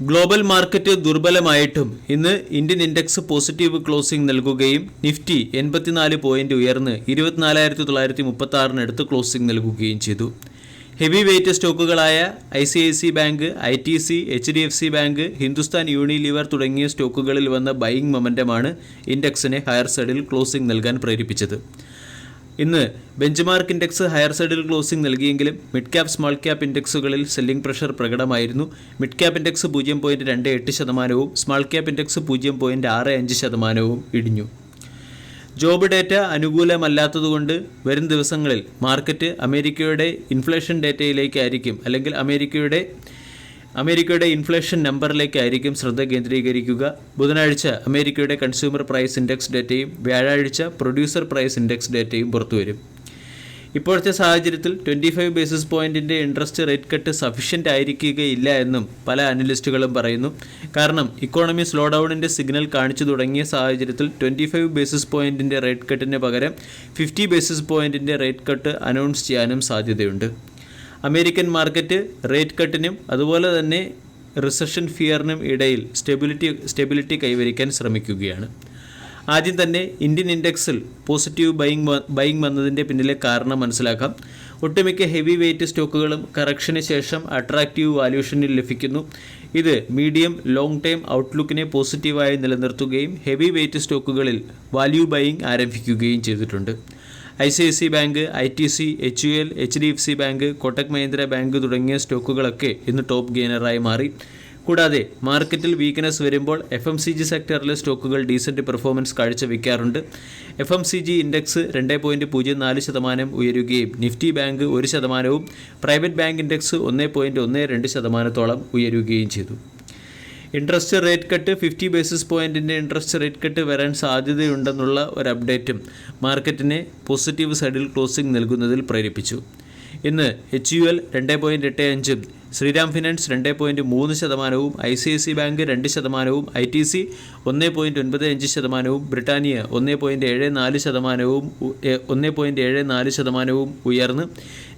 Global market ദുർബലമായിട്ടും ഇന്ന് Indian index positive closing നൽകുകയും നിഫ്റ്റി 84 പോയിന്റ് ഉയർന്ന് 24,936 ക്ലോസിംഗ് നൽകുകയും ചെയ്തു. ഹെവി വെയ്റ്റ് സ്റ്റോക്കുകളായ ICICI bank, ITC, HDFC bank, Hindustan Unilever തുടങ്ങിയ സ്റ്റോക്കുകളിൽ വന്ന ബൈയിങ് മൊമെൻ്റമാണ് ഇൻഡെക്സിനെ ഹയർ സൈഡിൽ ക്ലോസിംഗ് നൽകാൻ പ്രേരിപ്പിച്ചത്. ഇന്ന് ബെഞ്ച്മാർക്ക് ഇൻഡെക്സ് ഹയർ സൈഡിൽ ക്ലോസിംഗ് നൽകിയെങ്കിലും മിഡ് ക്യാപ് സ്മാൾ ക്യാപ് ഇൻഡെക്സുകളിൽ സെല്ലിംഗ് പ്രഷർ പ്രകടമായിരുന്നു. Mid cap index 0.28%, small cap index 0.65% ഇടിഞ്ഞു. ജോബ് ഡേറ്റ അനുകൂലമല്ലാത്തതുകൊണ്ട് വരും ദിവസങ്ങളിൽ മാർക്കറ്റ് അമേരിക്കയുടെ ഇൻഫ്ലേഷൻ ഡേറ്റയിലേക്കായിരിക്കും, അല്ലെങ്കിൽ അമേരിക്കയുടെ ഇൻഫ്ലേഷൻ നമ്പറിലേക്കായിരിക്കും ശ്രദ്ധ കേന്ദ്രീകരിക്കുക. ബുധനാഴ്ച അമേരിക്കയുടെ കൺസ്യൂമർ പ്രൈസ് ഇൻഡെക്സ് ഡേറ്റയും വ്യാഴാഴ്ച പ്രൊഡ്യൂസർ പ്രൈസ് ഇൻഡെക്സ് ഡേറ്റയും പുറത്തുവരും. ഇപ്പോഴത്തെ സാഹചര്യത്തിൽ 25 ബേസിസ് പോയിൻറ്റിൻ്റെ ഇൻട്രസ്റ്റ് റേറ്റ് കട്ട് സഫീഷ്യൻ്റ് ആയിരിക്കുകയില്ല എന്നും പല അനലിസ്റ്റുകളും പറയുന്നു. കാരണം ഇക്കോണമി സ്ലോ ഡൗണിൻ്റെ സിഗ്നൽ കാണിച്ചു തുടങ്ങിയ സാഹചര്യത്തിൽ 25 ബേസിസ് പോയിൻറ്റിൻ്റെ റേറ്റ് കട്ടിന് പകരം 50 ബേസിസ് പോയിൻറ്റിൻ്റെ റേറ്റ് കട്ട് അനൗൺസ് ചെയ്യാനും സാധ്യതയുണ്ട്. അമേരിക്കൻ മാർക്കറ്റ് റേറ്റ് കട്ടിനും അതുപോലെ തന്നെ റിസഷൻ ഫിയറിനും ഇടയിൽ സ്റ്റെബിലിറ്റി കൈവരിക്കാൻ ശ്രമിക്കുകയാണ്. ആദ്യം തന്നെ ഇന്ത്യൻ ഇൻഡെക്സിൽ പോസിറ്റീവ് ബൈയിങ് വന്നതിൻ്റെ പിന്നിലെ കാരണം മനസ്സിലാക്കാം. ഒട്ടുമിക്ക ഹെവി വെയ്റ്റ് സ്റ്റോക്കുകളും കറക്ഷന് ശേഷം അട്രാക്റ്റീവ് വാല്യൂഷനിൽ ലഭിക്കുന്നു. ഇത് മീഡിയം ലോങ് ടൈം ഔട്ട്ലുക്കിനെ പോസിറ്റീവായി നിലനിർത്തുകയും ഹെവി വെയ്റ്റ് സ്റ്റോക്കുകളിൽ വാല്യൂ ബൈയിങ് ആരംഭിക്കുകയും ചെയ്തിട്ടുണ്ട്. ICICI bank, ITC, HUL, HDFC bank, Kotak Mahindra bank തുടങ്ങിയ സ്റ്റോക്കുകളൊക്കെ ഇന്ന് ടോപ്പ് ഗെയിനറായി മാറി. കൂടാതെ മാർക്കറ്റിൽ വീക്ക്നെസ് വരുമ്പോൾ FMCG സെക്ടറിലെ സ്റ്റോക്കുകൾ ഡീസൻറ്റ് പെർഫോമൻസ് കാഴ്ചവെക്കാറുണ്ട്. FMCG ഇൻഡെക്സ് 2.04% ഉയരുകയും Nifty bank 1%, private bank index 1.12% ഉയരുകയും ചെയ്തു. ഇൻട്രസ്റ്റ് റേറ്റ് കട്ട് 50 ബേസിസ് പോയിൻറ്റിൻ്റെ ഇൻട്രസ്റ്റ് റേറ്റ് കട്ട് വരാൻ സാധ്യതയുണ്ടെന്നുള്ള ഒരു അപ്ഡേറ്റും മാർക്കറ്റിനെ പോസിറ്റീവ് സൈഡിൽ ക്ലോസിംഗ് നൽകുന്നതിൽ പ്രേരിപ്പിച്ചു. ഇന്ന് HUL 2.85%, Shriram finance 2.3%, ICICI bank 2%, ITC 1.95%, Britannia 1.74% ഉയർന്ന്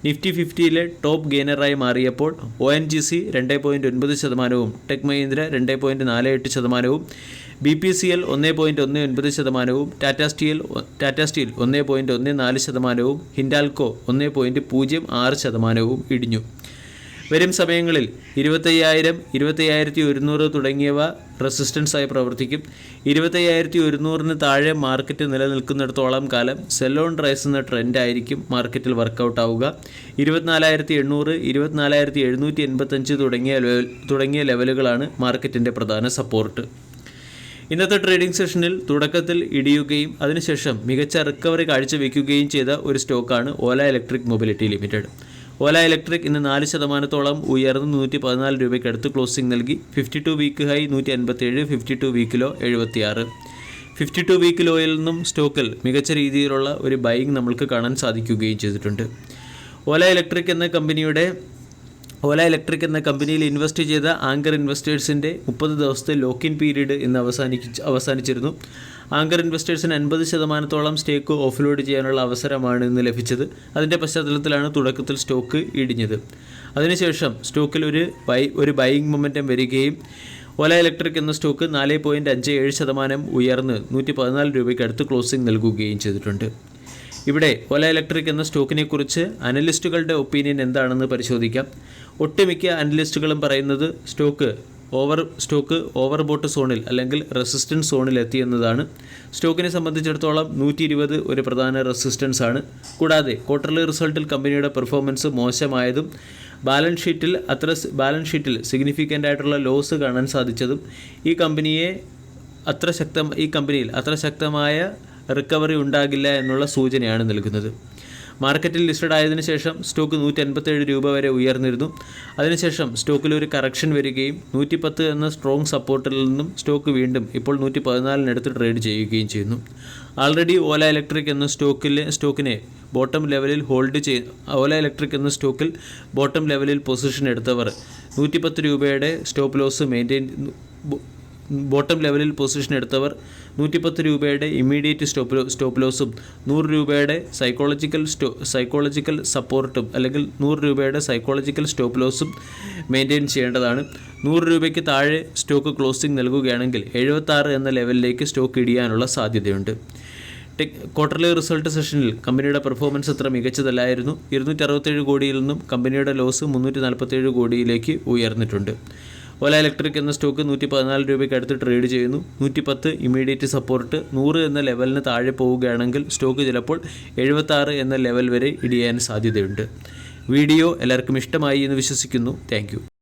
നിഫ്റ്റി 50യിലെ ടോപ്പ് ഗെയിനറായി മാറിയപ്പോൾ ONGC 2.9%, tech Mahindra 2.48%, BPCL 1.19%, Tata steel 1.14%, Hindalco 1.06% ഇടിഞ്ഞു. വരും സമയങ്ങളിൽ 25,000, 25,100 തുടങ്ങിയവ റെസിസ്റ്റൻസായി പ്രവർത്തിക്കും. 25,100 താഴെ മാർക്കറ്റ് നിലനിൽക്കുന്നിടത്തോളം കാലം സെൽ ഓൺ റൈസ് എന്ന ട്രെൻഡായിരിക്കും മാർക്കറ്റിൽ വർക്കൗട്ട് ആവുക. 24,800, 24,785 തുടങ്ങിയ ലെവലുകളാണ് മാർക്കറ്റിൻ്റെ പ്രധാന സപ്പോർട്ട്. ഇന്നത്തെ ട്രേഡിംഗ് സെഷനിൽ തുടക്കത്തിൽ ഇടിയുകയും അതിനുശേഷം മികച്ച റിക്കവറി കാഴ്ചവെക്കുകയും ചെയ്ത ഒരു സ്റ്റോക്കാണ് Ola electric mobility limited. Ola electric ഇന്ന് 4% ഉയർന്ന് 114 രൂപയ്ക്ക് അടുത്ത് ക്ലോസിംഗ് നൽകി. 52 week high 157, 52 week low 76. 52 week ലോയിൽ നിന്നും സ്റ്റോക്കിൽ മികച്ച രീതിയിലുള്ള ഒരു ബൈയിങ് നമ്മൾക്ക് കാണാൻ സാധിക്കുകയും ചെയ്തിട്ടുണ്ട്. ഓല ഇലക്ട്രിക് എന്ന കമ്പനിയിൽ ഇൻവെസ്റ്റ് ചെയ്ത ആങ്കർ ഇൻവെസ്റ്റേഴ്സിൻ്റെ 30 ദിവസത്തെ ലോക്കിൻ പീരീഡ് ഇന്ന് അവസാനിച്ചിരുന്നു. ആങ്കർ ഇൻവെസ്റ്റേഴ്സിന് 50% സ്റ്റേക്ക് ഓഫ്ലോഡ് ചെയ്യാനുള്ള അവസരമാണ് ഇന്ന് ലഭിച്ചത്. അതിൻ്റെ പശ്ചാത്തലത്തിലാണ് തുടക്കത്തിൽ സ്റ്റോക്ക് ഇടിഞ്ഞത്. അതിനുശേഷം സ്റ്റോക്കിൽ ഒരു ബൈയിങ് മൊമെൻറ്റം വരികയും ഓല ഇലക്ട്രിക് എന്ന സ്റ്റോക്ക് 4.57% ഉയർന്ന് 114 രൂപയ്ക്ക് അടുത്ത് ക്ലോസിംഗ് നൽകുകയും ചെയ്തിട്ടുണ്ട്. ഇവിടെ ഓല ഇലക്ട്രിക് എന്ന സ്റ്റോക്കിനെ കുറിച്ച് അനലിസ്റ്റുകളുടെ ഒപ്പീനിയൻ എന്താണെന്ന് പരിശോധിക്കാം. ഒട്ടുമിക്ക അനലിസ്റ്റുകളും പറയുന്നത് സ്റ്റോക്ക് ഓവർബോട്ട് സോണിൽ അല്ലെങ്കിൽ റെസിസ്റ്റൻസ് സോണിൽ എത്തിയെന്നതാണ്. സ്റ്റോക്കിനെ സംബന്ധിച്ചിടത്തോളം 120 ഒരു പ്രധാന റെസിസ്റ്റൻസ് ആണ്. കൂടാതെ ക്വാർട്ടർലി റിസൾട്ടിൽ കമ്പനിയുടെ പെർഫോമൻസ് മോശമായതും ബാലൻസ് ഷീറ്റിൽ സിഗ്നിഫിക്കൻ്റ് ആയിട്ടുള്ള ലോസ് കാണാൻ സാധിച്ചതും ഈ കമ്പനിയിൽ അത്ര ശക്തമായ റിക്കവറി ഉണ്ടാകില്ല എന്നുള്ള സൂചനയാണ് നൽകുന്നത്. മാർക്കറ്റിൽ ലിസ്റ്റഡ് ആയതിനു ശേഷം സ്റ്റോക്ക് 187 രൂപ വരെ ഉയർന്നിരുന്നു. അതിനുശേഷം സ്റ്റോക്കിൽ ഒരു കറക്ഷൻ വരികയും 110 എന്ന സ്ട്രോങ് സപ്പോർട്ടിൽ നിന്നും സ്റ്റോക്ക് വീണ്ടും ഇപ്പോൾ 114 ട്രേഡ് ചെയ്യുകയും ചെയ്യുന്നു. ആൾറെഡി ഓല ഇലക്ട്രിക് എന്ന സ്റ്റോക്കിനെ ബോട്ടം ലെവലിൽ ബോട്ടം ലെവലിൽ പൊസിഷൻ എടുത്തവർ 110 രൂപയുടെ സ്റ്റോപ്പ് ലോസ് ബോട്ടം ലെവലിൽ പൊസിഷൻ എടുത്തവർ 110 രൂപയുടെ ഇമ്മീഡിയറ്റ് സ്റ്റോപ്പ് ലോസും 100 രൂപയുടെ സൈക്കോളജിക്കൽ സപ്പോർട്ടും അല്ലെങ്കിൽ 100 രൂപയുടെ സൈക്കോളജിക്കൽ സ്റ്റോപ്പ് ലോസും മെയിൻറ്റെയിൻ ചെയ്യേണ്ടതാണ്. 100 രൂപയ്ക്ക് താഴെ സ്റ്റോക്ക് ക്ലോസിംഗ് നൽകുകയാണെങ്കിൽ 76 എന്ന ലെവലിലേക്ക് സ്റ്റോക്ക് ഇടിയാനുള്ള സാധ്യതയുണ്ട്. ക്വാർട്ടർലി റിസൾട്ട് സെഷനിൽ കമ്പനിയുടെ പെർഫോമൻസ് അത്ര മികച്ചതല്ലായിരുന്നു. 267 കോടിയിൽ നിന്നും കമ്പനിയുടെ ലോസ് 347 കോടിയിലേക്ക് ഉയർന്നിട്ടുണ്ട്. ഓല ഇലക്ട്രിക് എന്ന സ്റ്റോക്ക് 114 രൂപയ്ക്ക് അടുത്ത് ട്രേഡ് ചെയ്യുന്നു. 110 ഇമ്മീഡിയറ്റ് സപ്പോർട്ട്, 100 എന്ന ലെവലിന് താഴെ പോവുകയാണെങ്കിൽ സ്റ്റോക്ക് ചിലപ്പോൾ 76 എന്ന ലെവൽ വരെ ഇടിയാൻ സാധ്യതയുണ്ട്. വീഡിയോ എല്ലാവർക്കും ഇഷ്ടമായി എന്ന് വിശ്വസിക്കുന്നു. താങ്ക്